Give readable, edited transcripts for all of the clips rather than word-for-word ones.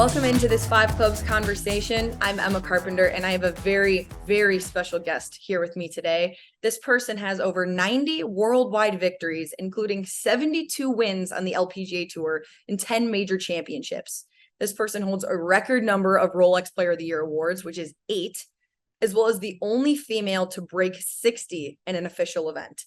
Welcome into this Five Clubs conversation. I'm Emma Carpenter, and I have a very, very special guest here with me today. This person has over 90 worldwide victories, including 72 wins on the LPGA Tour and 10 major championships. This person holds a record number of Rolex Player of the Year awards, which is 8, as well as the only female to break 60 in an official event.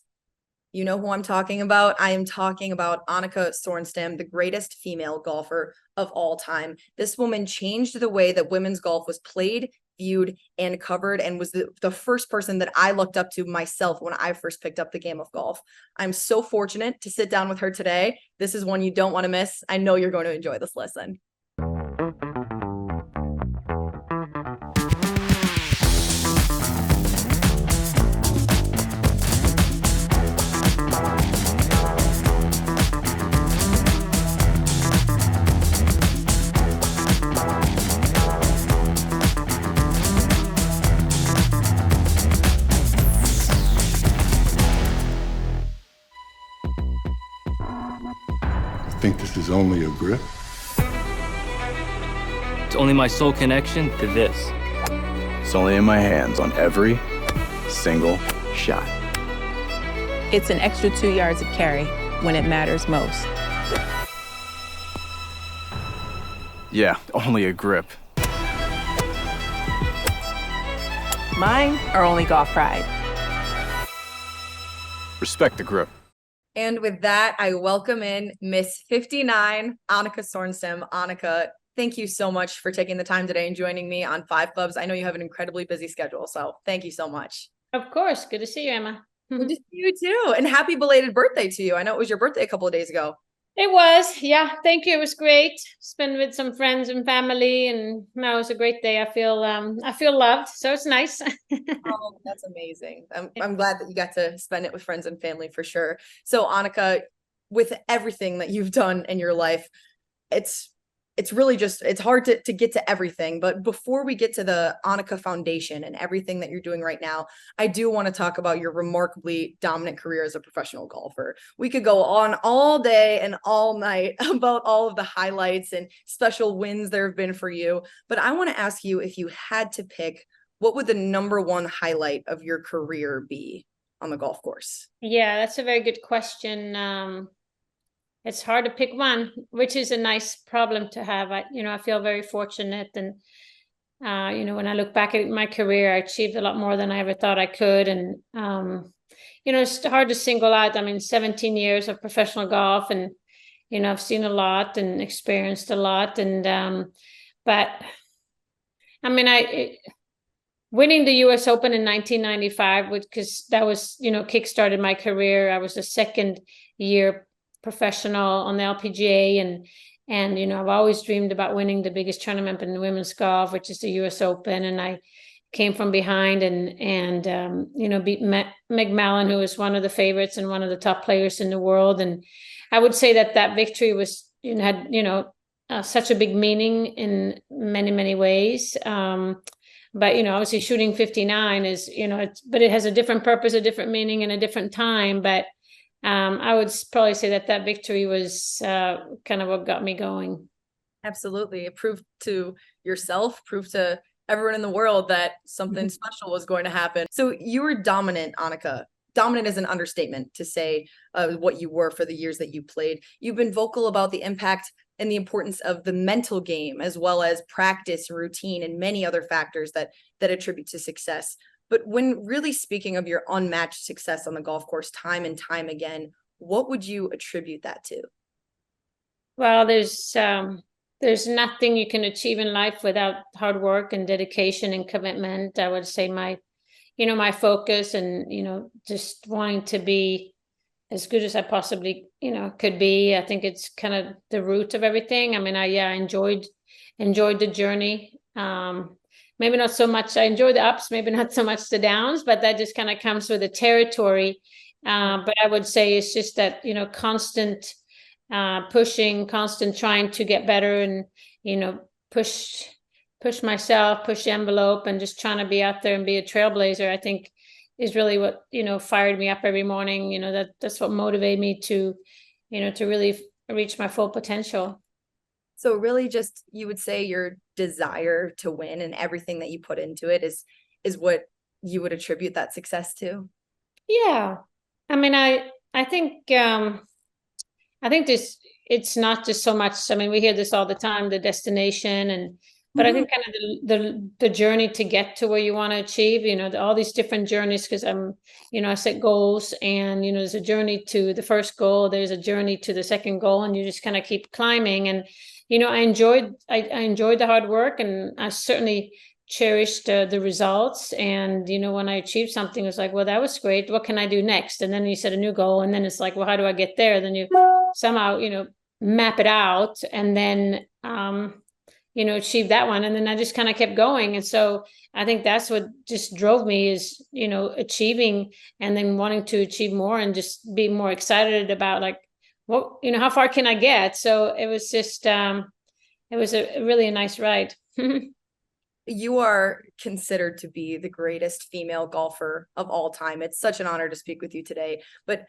You know who I'm talking about? I am talking about Annika Sorenstam, the greatest female golfer of all time. This woman changed the way that women's golf was played, viewed, and covered, and was the first person that I looked up to myself when I first picked up the game of golf. I'm so fortunate to sit down with her today. This is one you don't want to miss. I know you're going to enjoy this lesson. Think this is only a grip? It's only my soul connection to this. It's only in my hands on every single shot. It's an extra 2 yards of carry when it matters most. Yeah, only a grip. Mine are only golf pride. Respect the grip. And with that, I welcome in Miss 59, Annika Sorenstam. Annika, thank you so much for taking the time today and joining me on Five Clubs. I know you have an incredibly busy schedule, so thank you so much. Of course. Good to see you, Emma. Good to see you too. And happy belated birthday to you. I know it was your birthday a couple of days ago. It was. Yeah. Thank you. It was great. Spent with some friends and family, and no, it was a great day. I feel loved. So it's nice. Oh, that's amazing. I'm glad that you got to spend it with friends and family for sure. So Annika, with everything that you've done in your life, it's really just, it's hard to get to everything. But before we get to the Annika Foundation and everything that you're doing right now, I do want to talk about your remarkably dominant career as a professional golfer. We could go on all day and all night about all of the highlights and special wins there have been for you. But I want to ask you, if you had to pick, what would the number one highlight of your career be on the golf course? Yeah, that's a very good question. It's hard to pick one, which is a nice problem to have. I feel very fortunate. And, when I look back at my career, I achieved a lot more than I ever thought I could. And, it's hard to single out. 17 years of professional golf, and, I've seen a lot and experienced a lot. And, winning the US Open in 1995, because that was, kickstarted my career. I was a second year professional on the LPGA, and I've always dreamed about winning the biggest tournament in women's golf, which is the US Open. And I came from behind and beat Meg Mallon, who was one of the favorites and one of the top players in the world. And I would say that victory was had such a big meaning in many, many ways. But obviously shooting 59 is but it has a different purpose, a different meaning, and a different time. But I would probably say that victory was kind of what got me going. Absolutely. It proved to yourself, proved to everyone in the world that something special was going to happen. So you were dominant, Annika. Dominant is an understatement to say what you were for the years that you played. You've been vocal about the impact and the importance of the mental game, as well as practice, routine, and many other factors that attribute to success. But when really speaking of your unmatched success on the golf course time and time again, what would you attribute that to? Well, there's nothing you can achieve in life without hard work and dedication and commitment. I would say my focus and, just wanting to be as good as I possibly, could be. I think it's kind of the root of everything. I enjoyed the journey. Maybe not so much. I enjoy the ups, maybe not so much the downs, but that just kind of comes with the territory. But I would say it's just that, constant pushing, constant trying to get better and, push myself, push the envelope, and just trying to be out there and be a trailblazer, I think is really what, fired me up every morning. That's what motivated me to, to really reach my full potential. So really just, you would say your desire to win and everything that you put into it is what you would attribute that success to? Yeah. I mean, I think this, it's not just so much, I mean, we hear this all the time, the destination, and but I think kind of the journey to get to where you want to achieve, all these different journeys, because I set goals, and there's a journey to the first goal, there's a journey to the second goal, and you just kind of keep climbing. And I enjoyed the hard work, and I certainly cherished the results. And when I achieved something, it was like, well, that was great, what can I do next? And then you set a new goal, and then it's like, well, how do I get there? Then you somehow map it out, and then achieve that one. And then I just kind of kept going. And so I think that's what just drove me, is achieving, and then wanting to achieve more, and just be more excited about, like, what how far can I get? So it was just it was a really nice ride. You are considered to be the greatest female golfer of all time. It's such an honor to speak with you today. But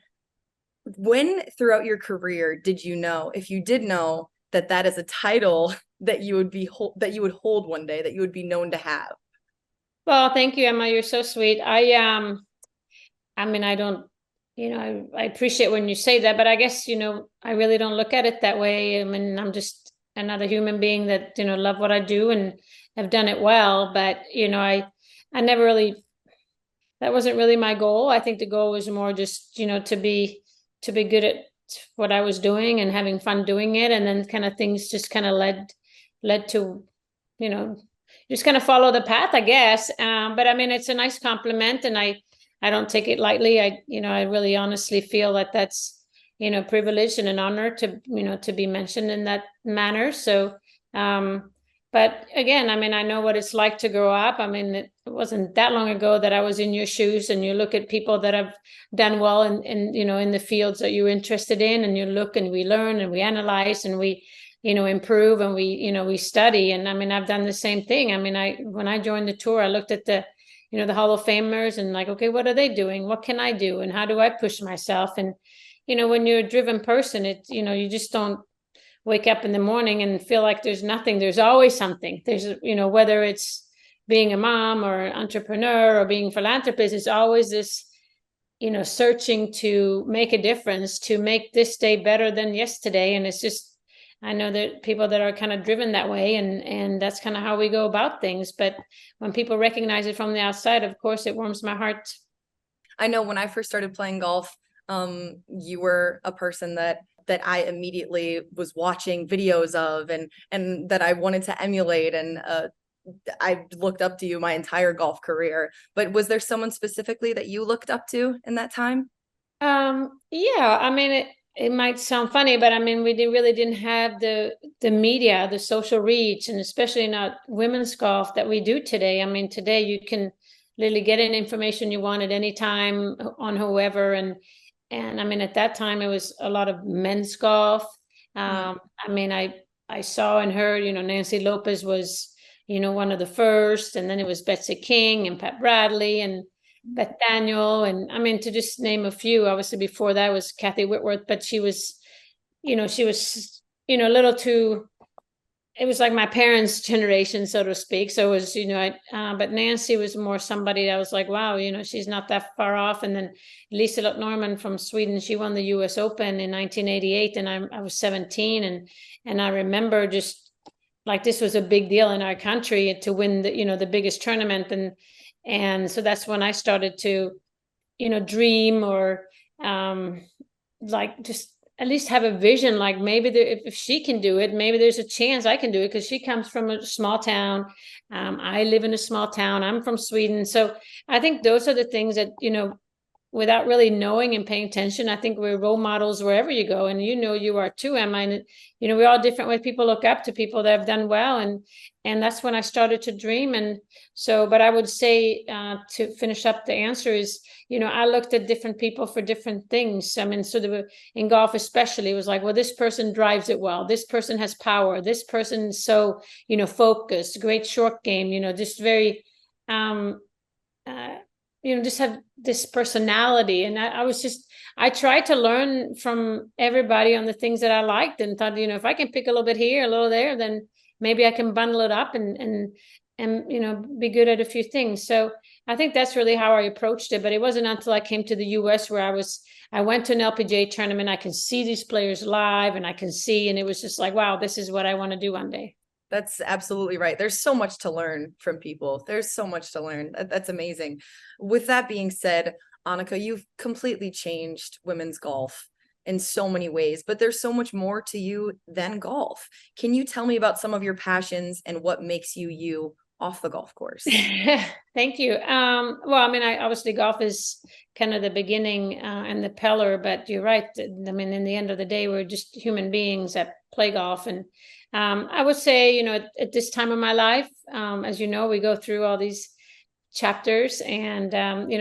when throughout your career did you know, if you did know, that is a title that you would hold one day, that you would be known to have? Well, thank you, Emma. You're so sweet. I mean, I don't, I appreciate when you say that, but I guess, I really don't look at it that way. I mean, I'm just another human being that, love what I do and have done it well. But, I never really, that wasn't really my goal. I think the goal was more just, to be good at what I was doing and having fun doing it. And then kind of things just kind of led to, just kind of follow the path, I guess. But I mean, it's a nice compliment, and I don't take it lightly. I really honestly feel that that's, privilege and an honor to, to be mentioned in that manner. So, but again, I mean, I know what it's like to grow up. I mean, it wasn't that long ago that I was in your shoes, and you look at people that have done well in in the fields that you're interested in, and you look, and we learn, and we analyze, and we, improve, and we study. And I mean, I've done the same thing. I mean, when I joined the tour, I looked at the Hall of Famers, and like, okay, what are they doing? What can I do? And how do I push myself? And, when you're a driven person, you just don't wake up in the morning and feel like there's nothing. There's always something. There's, whether it's being a mom or an entrepreneur or being a philanthropist, it's always this, searching to make a difference, to make this day better than yesterday. And it's just, I know that people that are kind of driven that way, and that's kind of how we go about things. But when people recognize it from the outside, of course, it warms my heart. I know when I first started playing golf, you were a person that I immediately was watching videos of, and that I wanted to emulate, and I looked up to you my entire golf career. But was there someone specifically that you looked up to in that time? Yeah, I mean, it might sound funny, but I mean, we really didn't have the media, the social reach, and especially not women's golf that we do today. I mean, today you can literally get any information you want at any time on whoever. And I mean, at that time, it was a lot of men's golf. I mean, I saw and heard, Nancy Lopez was, one of the first, and then it was Betsy King and Pat Bradley and Beth Daniel. And I mean, to just name a few, obviously before that was Kathy Whitworth, but she was, a little too, it was like my parents' generation, so to speak. So it was, but Nancy was more somebody that was like, wow, she's not that far off. And then Lisa Norman from Sweden, she won the US Open in 1988, and I was 17. And I remember just like, this was a big deal in our country to win the, the biggest tournament. And so that's when I started to, dream, or like just at least have a vision, like maybe if she can do it, maybe there's a chance I can do it, because she comes from a small town. I live in a small town. I'm from Sweden. So I think those are the things that, without really knowing and paying attention, I think we're role models wherever you go. And you are too, Emma. And we're all different ways. People look up to people that have done well. And that's when I started to dream. And so, but I would say, to finish up the answer is, I looked at different people for different things. I mean, in golf especially, it was like, well, this person drives it well. This person has power. This person is so, focused, great short game, just very, just have this personality. And I I tried to learn from everybody on the things that I liked, and thought, if I can pick a little bit here, a little there, then maybe I can bundle it up and be good at a few things. So I think that's really how I approached it. But it wasn't until I came to the US where I went to an LPGA tournament. I can see these players live, and and it was just like, wow, this is what I want to do one day. That's absolutely right. There's so much to learn from people. There's so much to learn. That's amazing. With that being said, Annika, you've completely changed women's golf in so many ways, but there's so much more to you than golf. Can you tell me about some of your passions and what makes you you off the golf course? Thank you. Well, I mean, obviously golf is kind of the beginning and the pillar, but you're right. I mean, in the end of the day, we're just human beings that play golf. And I would say, at this time of my life, as you know, we go through all these chapters, and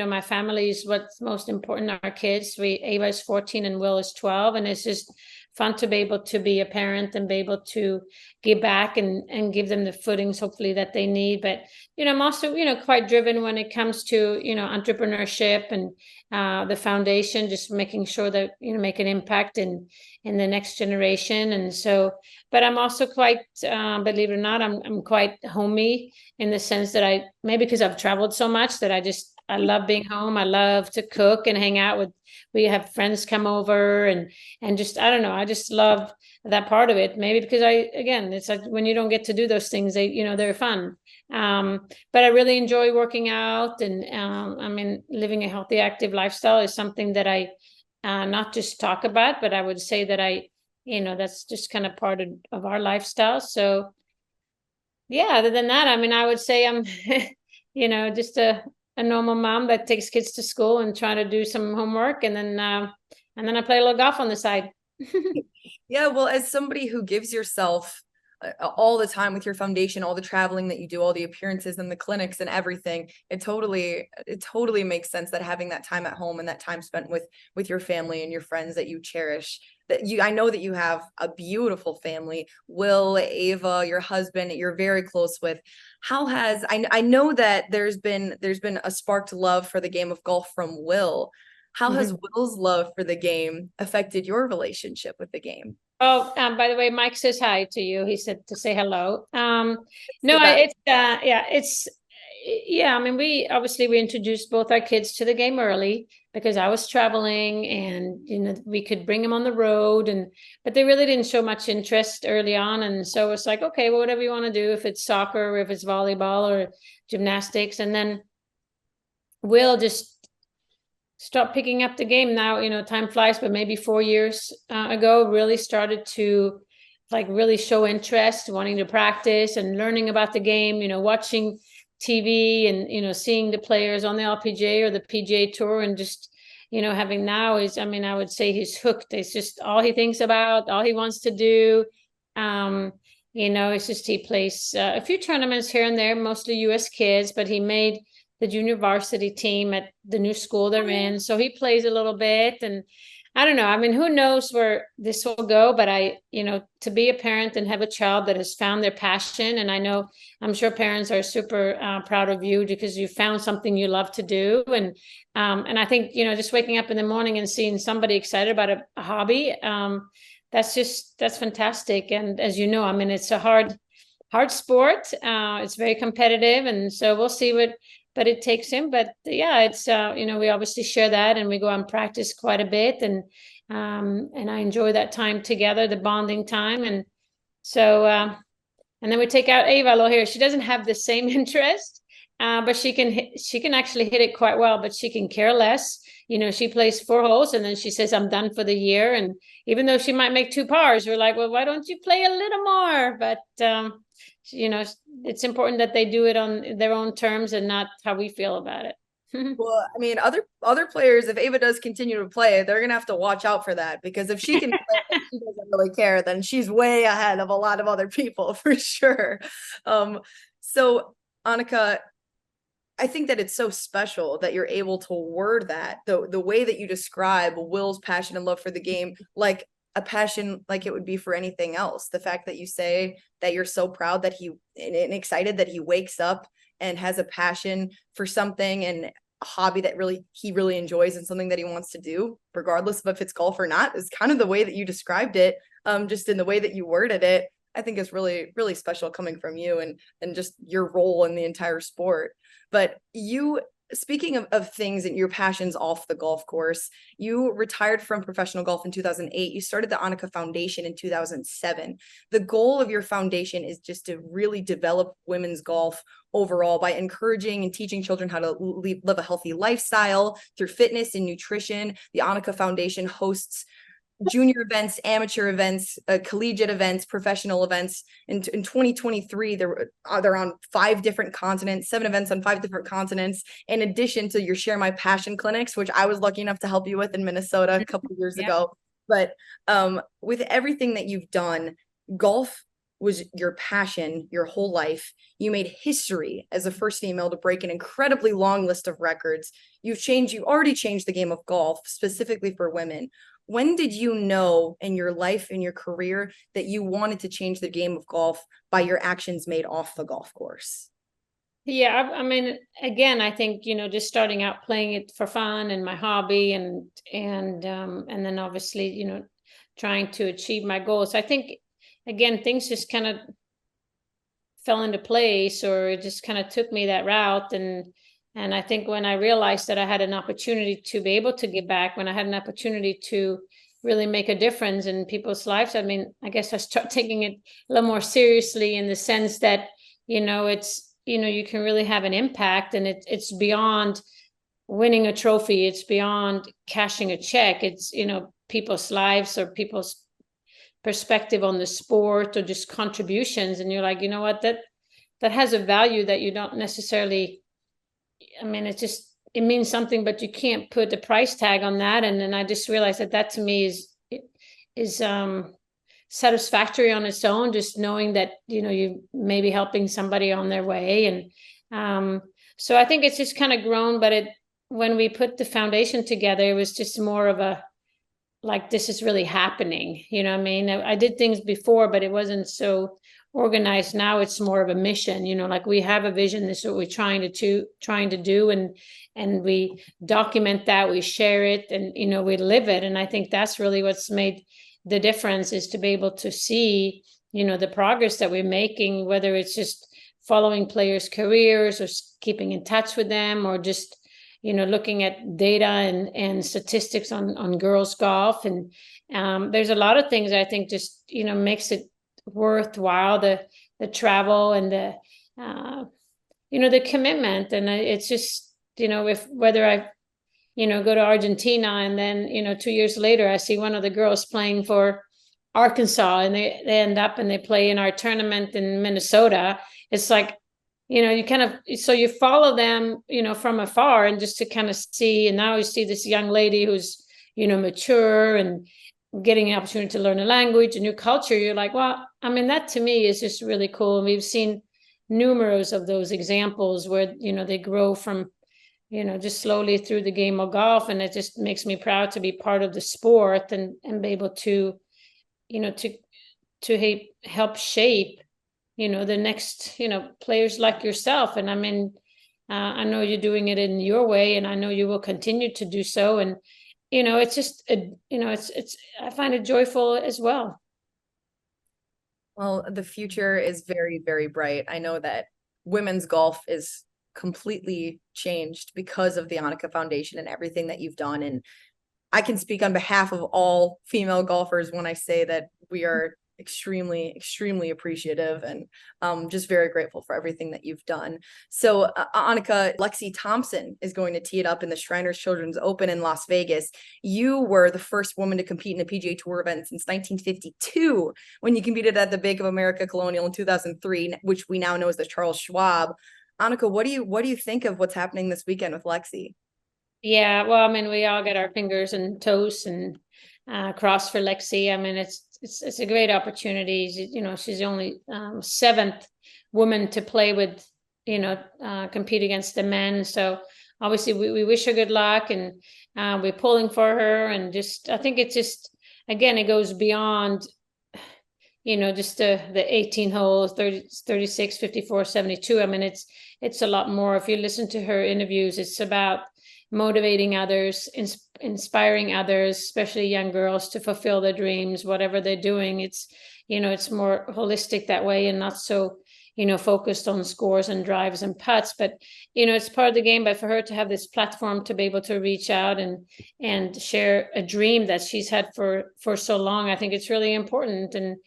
my family is what's most important. Our kids, Ava is 14 and Will is 12, and it's just fun to be able to be a parent and be able to give back and give them the footings, hopefully, that they need. But I'm also quite driven when it comes to entrepreneurship and the foundation, just making sure that make an impact in the next generation. And so, but I'm also quite believe it or not, I'm quite homey, in the sense that maybe because I've traveled so much, that I love being home. I love to cook and hang out we have friends come over, and just, I don't know, I just love that part of it. Maybe because it's like when you don't get to do those things, they're fun. But I really enjoy working out, and I mean, living a healthy, active lifestyle is something that I not just talk about, but I would say that that's just kind of part of our lifestyle. So yeah, other than that, I mean, I would say I'm, just a normal mom that takes kids to school and try to do some homework, and then I play a little golf on the side. Yeah, well, as somebody who gives yourself all the time with your foundation, all the traveling that you do, all the appearances and the clinics and everything, it totally makes sense that having that time at home and that time spent with your family and your friends that you cherish, I know that you have a beautiful family, Will, Ava, your husband, you're very close with. How has, I know that there's been a sparked love for the game of golf from Will. How has Will's love for the game affected your relationship with the game? Oh, by the way, Mike says hi to you. He said to say hello. I mean, we introduced both our kids to the game early, because I was traveling, and we could bring them on the road, but they really didn't show much interest early on. And so it's like, okay, well, whatever you want to do, if it's soccer or if it's volleyball or gymnastics. And then Will just start picking up the game now. Time flies, but maybe 4 years ago, really started to really show interest, wanting to practice and learning about the game, watching TV and seeing the players on the LPGA or the PGA Tour, and just having now is, I mean, I would say he's hooked. It's just all he thinks about, all he wants to do. It's just, he plays a few tournaments here and there, mostly US kids, but he made the junior varsity team at the new school they're in. So he plays a little bit, and I don't know. I mean, who knows where this will go, but to be a parent and have a child that has found their passion. And I'm sure parents are super proud of you, because you found something you love to do. And I think, just waking up in the morning and seeing somebody excited about a hobby, that's fantastic. And as you know, I mean, it's a hard sport. It's very competitive. And so we'll see but it takes him. But yeah, it's, we obviously share that, and we go and practice quite a bit. And I enjoy that time together, the bonding time. And so, and then we take out Ava a little here. She doesn't have the same interest, but she can actually hit it quite well, but she can care less. She plays 4 holes, and then she says, I'm done for the year. And even though she might make 2 pars, we're like, well, why don't you play a little more? But, it's important that they do it on their own terms and not how we feel about it. Well, I mean, other players, if Ava does continue to play, they're going to have to watch out for that, because if she can play and she doesn't really care, then she's way ahead of a lot of other people for sure. So Annika, I think that it's so special that you're able to word that the way that you describe Will's passion and love for the game, like a passion like it would be for anything else. The fact that you say that you're so proud that and excited that he wakes up and has a passion for something and hobby that he really enjoys and something that he wants to do, regardless of if it's golf or not, is kind of the way that you described it, just in the way that you worded it. I think is really, really special coming from you and just your role in the entire sport. But you, speaking of things and your passions off the golf course, you retired from professional golf in 2008. You started the Annika Foundation in 2007. The goal of your foundation is just to really develop women's golf overall by encouraging and teaching children how to live a healthy lifestyle through fitness and nutrition. The Annika Foundation hosts junior events, amateur events, collegiate events, professional events. In 2023, they're on 5 different continents, 7 events on 5 different continents, in addition to your Share My Passion clinics, which I was lucky enough to help you with in Minnesota a couple of years ago. But with everything that you've done, golf was your passion your whole life. You made history as the first female to break an incredibly long list of records. You already changed the game of golf specifically for women. When did you know in your life, in your career, that you wanted to change the game of golf by your actions made off the golf course? Yeah, I mean, again, I think, just starting out playing it for fun and my hobby and then obviously, trying to achieve my goals. I think, again, things just kind of fell into place, or it just kind of took me that route. And I think when I realized that I had an opportunity to be able to give back, when I had an opportunity to really make a difference in people's lives, I mean, I guess I start taking it a little more seriously, in the sense that, it's, you can really have an impact, and it's beyond winning a trophy. It's beyond cashing a check. It's, people's lives or people's perspective on the sport, or just contributions. And you're like, you know what, that has a value that you don't necessarily, I mean, it means something, but you can't put a price tag on that. And then I just realized that to me is satisfactory on its own, just knowing that, you may be helping somebody on their way. And so I think it's just kind of grown, but when we put the foundation together, it was just more of a, like, this is really happening. You know what I mean? I did things before, but it wasn't so organized. Now it's more of a mission, like we have a vision. This is what we're trying to do. And we document that, we share it, and, we live it. And I think that's really what's made the difference, is to be able to see, the progress that we're making, whether it's just following players' careers or keeping in touch with them, or just, looking at data and statistics on girls golf. And there's a lot of things I think just, makes it worthwhile, the travel and the the commitment. And it's just, if whether I go to Argentina, and then 2 years later I see one of the girls playing for Arkansas, and they end up and they play in our tournament in Minnesota. It's like, you kind of, so you follow them from afar, and just to kind of see. And now you see this young lady who's mature and getting an opportunity to learn a language, a new culture. You're like, well, I mean, that to me is just really cool. And we've seen numerous of those examples where, they grow from, just slowly through the game of golf. And it just makes me proud to be part of the sport, and be able to, to help shape, the next, players like yourself. And I mean, I know you're doing it in your way, and I know you will continue to do so. And it's just, it's I find it joyful as well. Well, the future is very, very bright. I know that women's golf is completely changed because of the Annika Foundation and everything that you've done. And I can speak on behalf of all female golfers when I say that we are extremely, extremely appreciative, and just very grateful for everything that you've done. So Annika, Lexi Thompson is going to tee it up in the Shriners Children's Open in Las Vegas. You were the first woman to compete in a PGA Tour event since 1952, when you competed at the Bank of America Colonial in 2003, which we now know as the Charles Schwab. Annika, what do you think of what's happening this weekend with Lexi? Yeah, well, I mean, we all get our fingers and toes and crossed for Lexi. I mean, it's a great opportunity. She's the only 7th woman to play with, compete against the men. So obviously we wish her good luck, and we're pulling for her. And just, I think it's just, again, it goes beyond, just the 18 holes, 30, 36, 54, 72. I mean, it's a lot more. If you listen to her interviews, it's about, motivating others, inspiring others, especially young girls, to fulfill their dreams, whatever they're doing. It's, it's more holistic that way, and not so, focused on scores and drives and putts. But, it's part of the game. But for her to have this platform to be able to reach out and share a dream that she's had for so long, I think it's really important. And,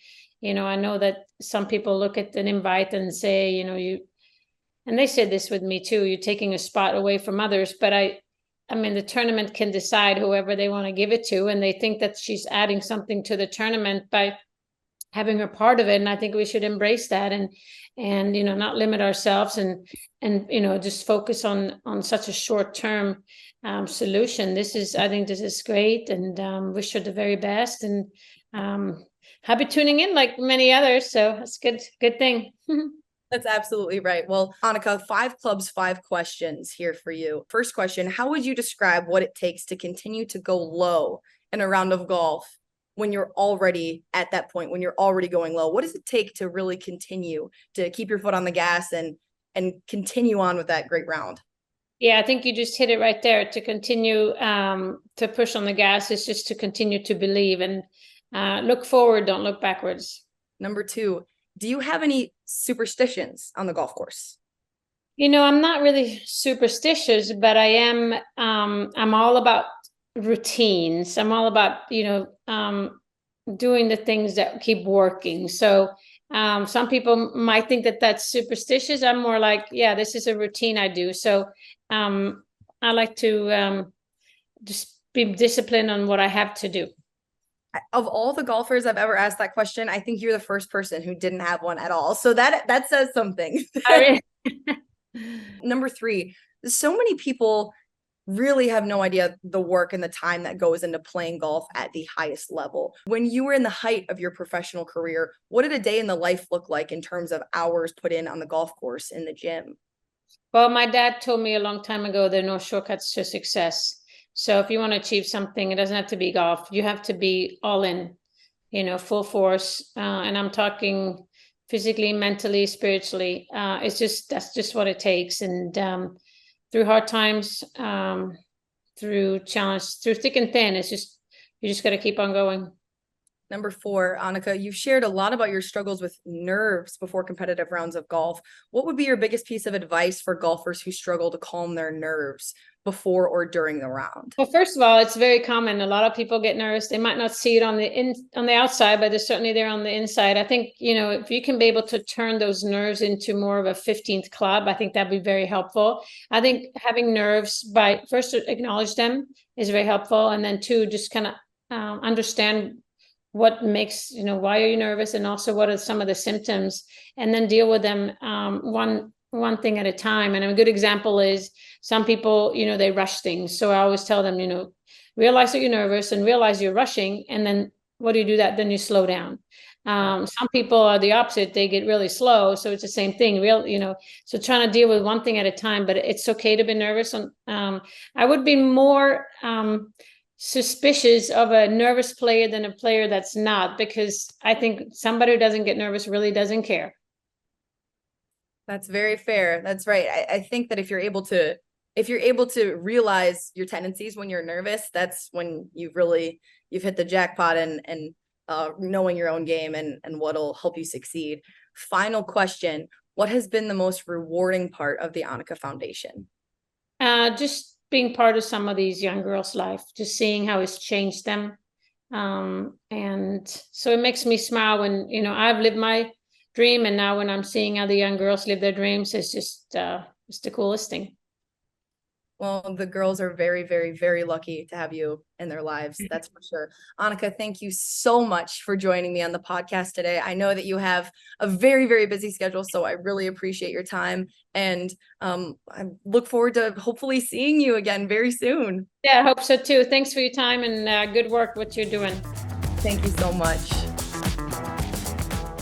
I know that some people look at an invite and say, and they said this with me too, you're taking a spot away from others. But I mean, the tournament can decide whoever they want to give it to, and they think that she's adding something to the tournament by having her part of it. And I think we should embrace that and not limit ourselves and just focus on such a short-term solution. I think this is great, and wish her the very best, and happy tuning in like many others. So that's good thing. That's absolutely right. Well, Annika, 5 clubs, 5 questions here for you. First question, how would you describe what it takes to continue to go low in a round of golf when you're already at that point, when you're already going low? What does it take to really continue to keep your foot on the gas and continue on with that great round? Yeah, I think you just hit it right there. To continue to push on the gas is just to continue to believe and look forward, don't look backwards. Number 2, do you have any superstitions on the golf course? I'm not really superstitious, but I am, I'm all about routines. I'm all about, doing the things that keep working. So some people might think that that's superstitious. I'm more like, yeah, this is a routine I do. So I like to just be disciplined on what I have to do. Of all the golfers I've ever asked that question, I think you're the first person who didn't have one at all. So that says something. Number 3, so many people really have no idea the work and the time that goes into playing golf at the highest level. When you were in the height of your professional career, what did a day in the life look like in terms of hours put in on the golf course, in the gym? Well, my dad told me a long time ago, there are no shortcuts to success. So if you want to achieve something, it doesn't have to be golf. You have to be all in, full force. And I'm talking physically, mentally, spiritually. That's just what it takes. And through hard times, through challenge, through thick and thin, you just got to keep on going. Number 4, Annika, you've shared a lot about your struggles with nerves before competitive rounds of golf. What would be your biggest piece of advice for golfers who struggle to calm their nerves before or during the round? Well, first of all, it's very common. A lot of people get nervous. They might not see it on the outside, but they're certainly there on the inside. I think, if you can be able to turn those nerves into more of a 15th club, I think that'd be very helpful. I think having nerves, by first acknowledge them, is very helpful. And then 2, just kind of understand what makes, why are you nervous? And also what are some of the symptoms, and then deal with them one thing at a time. And a good example is some people, they rush things. So I always tell them, realize that you're nervous and realize you're rushing. And then what do you do that? Then you slow down. Some people are the opposite. They get really slow. So it's the same thing, so trying to deal with one thing at a time, but it's okay to be nervous. I would be more, suspicious of a nervous player than a player that's not, because I think somebody who doesn't get nervous really doesn't care. That's very fair. That's right. I think that if you're able to realize your tendencies when you're nervous, that's when you've hit the jackpot and knowing your own game and what'll help you succeed. Final question. What has been the most rewarding part of the Annika Foundation? Just being part of some of these young girls' life, just seeing how it's changed them. And so it makes me smile when, I've lived my dream, and now when I'm seeing other young girls live their dreams, it's just it's the coolest thing. Well, the girls are very, very, very lucky to have you in their lives. That's for sure. Annika, thank you so much for joining me on the podcast today. I know that you have a very, very busy schedule, so I really appreciate your time. And I look forward to hopefully seeing you again very soon. Yeah, I hope so too. Thanks for your time, and good work what you're doing. Thank you so much.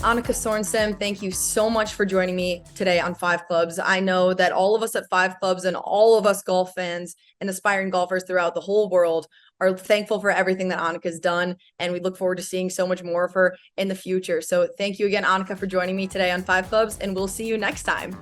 Annika Sorenstam, thank you so much for joining me today on 5 Clubs. I know that all of us at 5 Clubs and all of us golf fans and aspiring golfers throughout the whole world are thankful for everything that Annika's done, and we look forward to seeing so much more of her in the future. So thank you again, Annika, for joining me today on 5 Clubs, and we'll see you next time.